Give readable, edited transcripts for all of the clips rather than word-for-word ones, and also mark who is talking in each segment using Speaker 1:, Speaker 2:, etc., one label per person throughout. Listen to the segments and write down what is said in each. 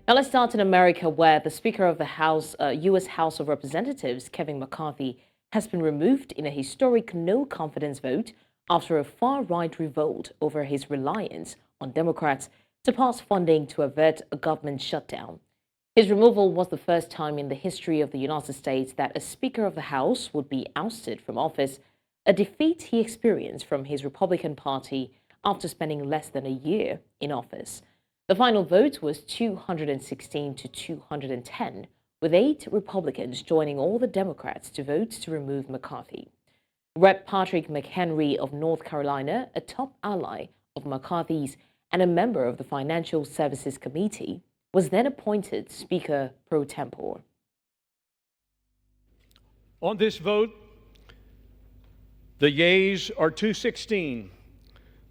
Speaker 1: Now let's start in America, where the Speaker of the House, U.S. House of Representatives, Kevin McCarthy, has been removed in a historic no-confidence vote after a far-right revolt over his reliance on Democrats to pass funding to avert a government shutdown. His removal was the first time in the history of the United States that a Speaker of the House would be ousted from office, a defeat he experienced from his Republican Party after spending less than a year in office. The final vote was 216 to 210, with 8 Republicans joining all the Democrats to vote to remove McCarthy. Rep. Patrick McHenry of North Carolina, a top ally of McCarthy's and a member of the Financial Services Committee, was then appointed Speaker pro tempore.
Speaker 2: On this vote, the yeas are 216,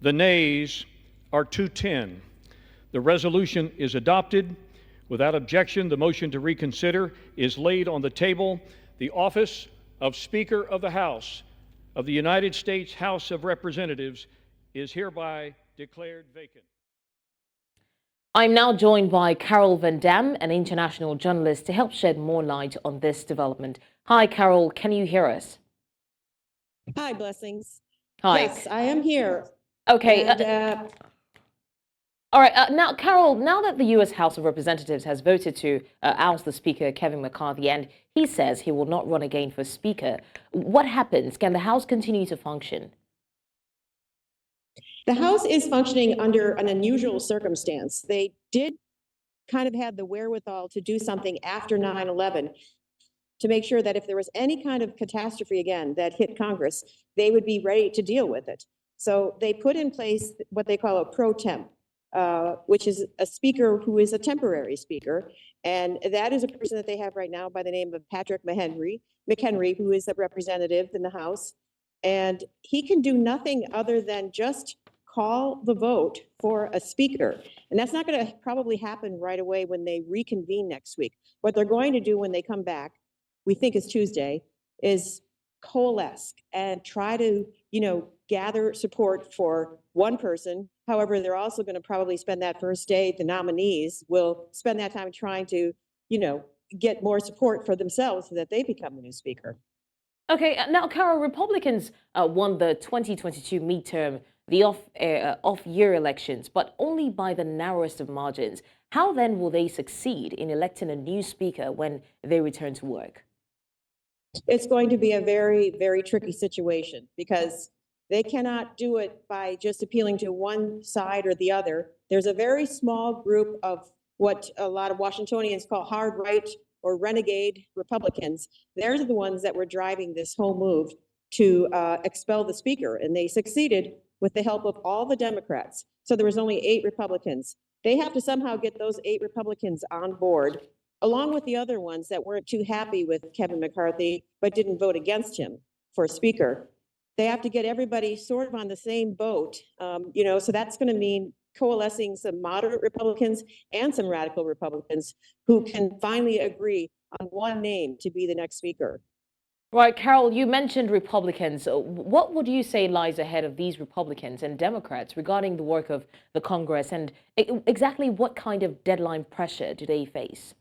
Speaker 2: the nays are 210. The resolution is adopted. Without objection, the motion to reconsider is laid on the table. The office of Speaker of the House of the United States House of Representatives is hereby declared vacant.
Speaker 1: I'm now joined by Carol Van Dam, an international journalist, to help shed more light on this development. Hi, Carol. Can you hear us?
Speaker 3: Hi, Blessings.
Speaker 1: Hi.
Speaker 3: Yes, I am here.
Speaker 1: Okay.
Speaker 3: And,
Speaker 1: all right. Now, Carol, now that the U.S. House of Representatives has voted to oust the Speaker, Kevin McCarthy, and he says he will not run again for Speaker, what happens? Can the House continue to function?
Speaker 3: the House is functioning under an unusual circumstance. They did kind of have the wherewithal to do something after 9/11 to make sure that if there was any kind of catastrophe again that hit Congress, they would be ready to deal with it. So they put in place what they call a pro temp, which is a speaker who is a temporary speaker. And that is a person that they have right now by the name of Patrick McHenry, who is a representative in the House. And he can do nothing other than just call the vote for a speaker. And that's not going to probably happen right away when they reconvene next week. What they're going to do when they come back, we think is Tuesday, is coalesce and try to, gather support for one person. However, they're also going to probably spend that first day, the nominees will spend that time trying to, get more support for themselves so that they become the new speaker.
Speaker 1: Okay, now, Carol, Republicans won the 2022 midterm, the off-year elections, but only by the narrowest of margins. How then will they succeed in electing a new speaker when they return to work?
Speaker 3: It's going to be a very, very tricky situation because they cannot do it by just appealing to one side or the other. There's a very small group of what a lot of Washingtonians call hard right or renegade Republicans. They're the ones that were driving this whole move to expel the speaker, and they succeeded with the help of all the Democrats. So there was only 8 Republicans. They have to somehow get those 8 Republicans on board, along with the other ones that weren't too happy with Kevin McCarthy, but didn't vote against him for speaker. They have to get everybody sort of on the same boat, so that's going to mean coalescing some moderate Republicans and some radical Republicans who can finally agree on one name to be the next speaker.
Speaker 1: Right, Carol, you mentioned Republicans. What would you say lies ahead of these Republicans and Democrats regarding the work of the Congress, and exactly what kind of deadline pressure do they face?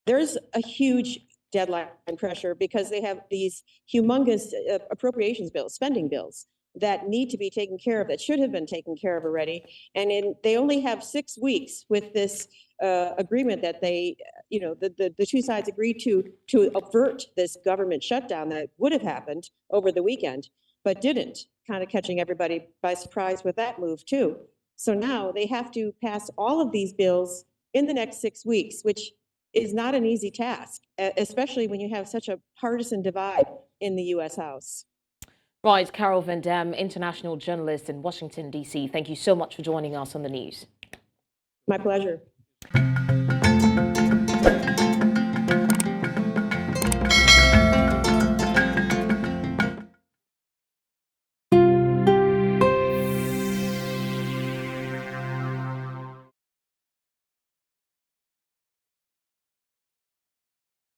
Speaker 3: There's a huge deadline pressure because they have these humongous appropriations bills, spending bills that need to be taken care of, that should have been taken care of already. And they only have 6 weeks with this agreement that they, the two sides agreed to avert this government shutdown that would have happened over the weekend, but didn't, kind of catching everybody by surprise with that move too. So now they have to pass all of these bills in the next 6 weeks, which is not an easy task, especially when you have such a partisan divide in the U.S. House.
Speaker 1: Right, Carol Van Dam, international journalist in Washington, D.C. Thank you so much for joining us on the news.
Speaker 3: My pleasure.